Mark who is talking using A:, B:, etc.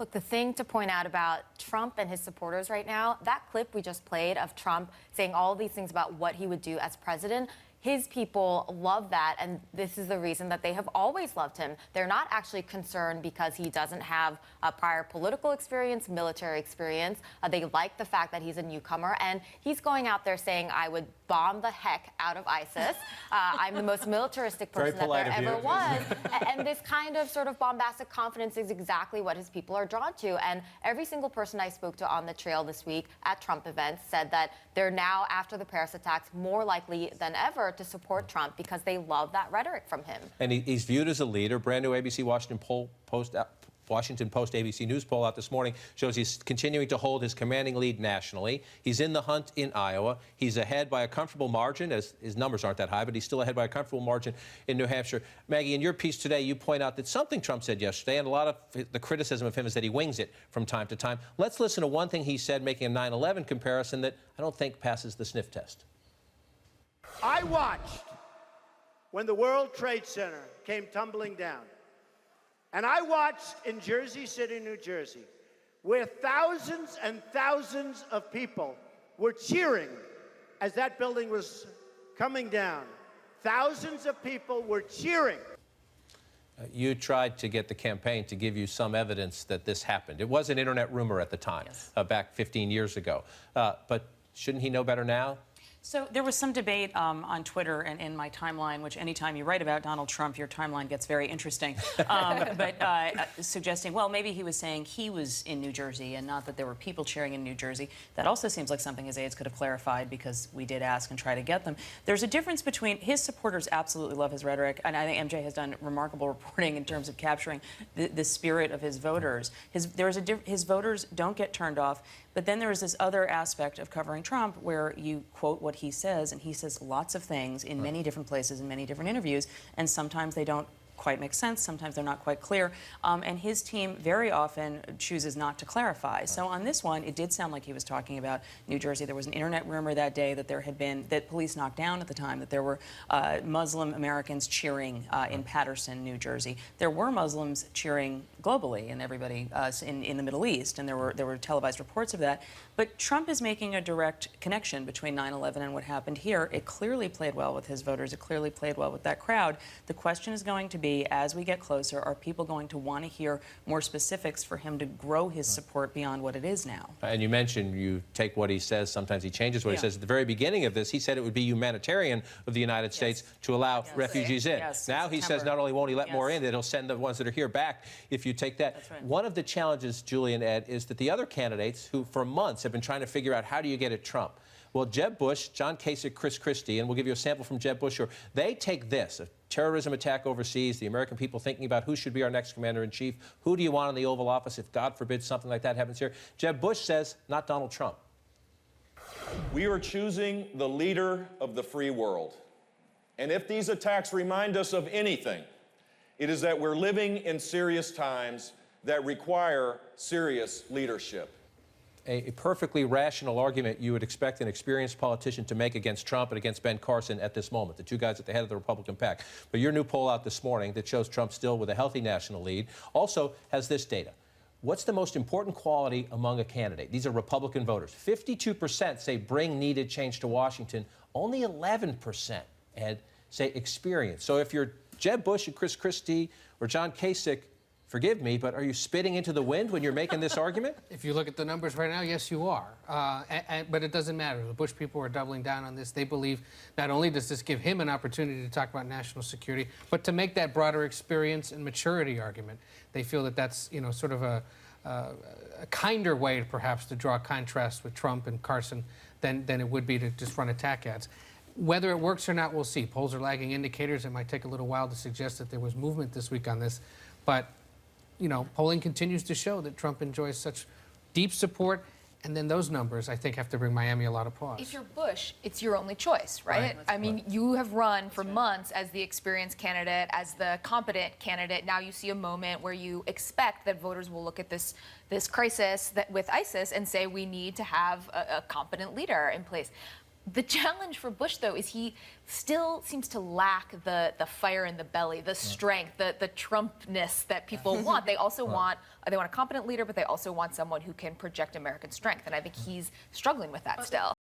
A: Look, the thing to point out about Trump and his supporters right now, that clip we just played of Trump saying all these things about what he would do as president, his people love that, and this is the reason that they have always loved him. They're not actually concerned because he doesn't have a prior political experience, military experience. They like the fact that he's a newcomer, and he's going out there saying, I would bomb the heck out of ISIS. I'm the most militaristic person that there ever was. And this kind of sort of bombastic confidence is exactly what his people are drawn to. And every single person I spoke to on the trail this week at Trump events said that they're now, after the Paris attacks, more likely than ever to support Trump because they love that rhetoric from him. And
B: he's viewed as a leader. Brand new ABC Washington Post ABC News poll out this morning shows he's continuing to hold his commanding lead nationally. He's in the hunt in Iowa. He's ahead by a comfortable margin, as his numbers aren't that high, but he's still ahead by a comfortable margin in New Hampshire. Maggie, in your piece today, you point out that something Trump said yesterday, and a lot of the criticism of him is that he wings it from time to time. Let's listen to one thing he said, making a 9/11 comparison that I don't think passes the sniff test.
C: I watched when the World Trade Center came tumbling down. And I watched in Jersey City, New Jersey, where thousands and thousands of people were cheering as that building was coming down. Thousands of people were cheering.
B: You tried to get the campaign to give you some evidence that this happened. It was an internet rumor at the time, back 15 years ago. But shouldn't he know better now?
D: So there was some debate on Twitter and in my timeline, which anytime you write about Donald Trump, your timeline gets very interesting. Suggesting, well, maybe he was saying he was in New Jersey and not that there were people cheering in New Jersey. That also seems like something his aides could have clarified because we did ask and try to get them. There's a difference between his supporters absolutely love his rhetoric, and I think MJ has done remarkable reporting in terms of capturing the spirit of his voters. His voters don't get turned off. But then there is this other aspect of covering Trump where you quote what he says, and he says lots of things in many different places, in many different interviews, and sometimes they don't quite make sense, sometimes they're not quite clear, and his team very often chooses not to clarify. So on this one, it did sound like he was talking about New Jersey. There was an internet rumor that day that there had been, that police knocked down at the time, that there were Muslim Americans cheering in Paterson, New Jersey. There were Muslims cheering globally, and everybody in the Middle East, and there were televised reports of that. But Trump is making a direct connection between 9/11 and what happened here. It clearly played well with his voters. It clearly played well with that crowd. The question is going to be, as we get closer, are people going to want to hear more specifics for him to grow his support beyond what it is now?
B: And you mentioned you take what he says, sometimes he changes what he says. At the very beginning of this, he said it would be humanitarian of the United States to allow refugees in. Now he says not only won't he let more in, that he'll send the ones that are here back if you take that.
D: Right.
B: One of the challenges, Julie and Ed, is that the other candidates who for months have been trying to figure out how do you get at Trump. Well, Jeb Bush, John Kasich, Chris Christie, and we'll give you a sample from Jeb Bush, they take this, a terrorism attack overseas, the American people thinking about who should be our next commander-in-chief, who do you want in the Oval Office if, God forbid, something like that happens here. Jeb Bush says, not Donald Trump.
E: We are choosing the leader of the free world. And if these attacks remind us of anything, it is that we're living in serious times that require serious leadership.
B: A perfectly rational argument you would expect an experienced politician to make against Trump and against Ben Carson at this moment, the two guys at the head of the Republican pack. But your new poll out this morning that shows Trump still with a healthy national lead also has this data. What's the most important quality among a candidate? These are Republican voters. 52% say bring needed change to Washington. Only 11%, Ed, say experience. So if you're Jeb Bush and Chris Christie or John Kasich, forgive me, but are you spitting into the wind when you're making this argument?
F: If you look at the numbers right now, yes, you are. But it doesn't matter. The Bush people are doubling down on this. They believe not only does this give him an opportunity to talk about national security, but to make that broader experience and maturity argument. They feel that that's, sort of a kinder way, perhaps, to draw a contrast with Trump and Carson than it would be to just run attack ads. Whether it works or not, we'll see. Polls are lagging indicators. It might take a little while to suggest that there was movement this week on this. But polling continues to show that Trump enjoys such deep support, and then those numbers, I think, have to bring Miami a lot of pause.
G: If you're Bush, it's your only choice, right? I mean, you have run for months as the experienced candidate, as the competent candidate. Now you see a moment where you expect that voters will look at this crisis with ISIS and say we need to have a competent leader in place. The challenge for Bush, though, is he still seems to lack the fire in the belly, the strength, the Trumpness that people want. They also want a competent leader, but they also want someone who can project American strength. And I think he's struggling with that still.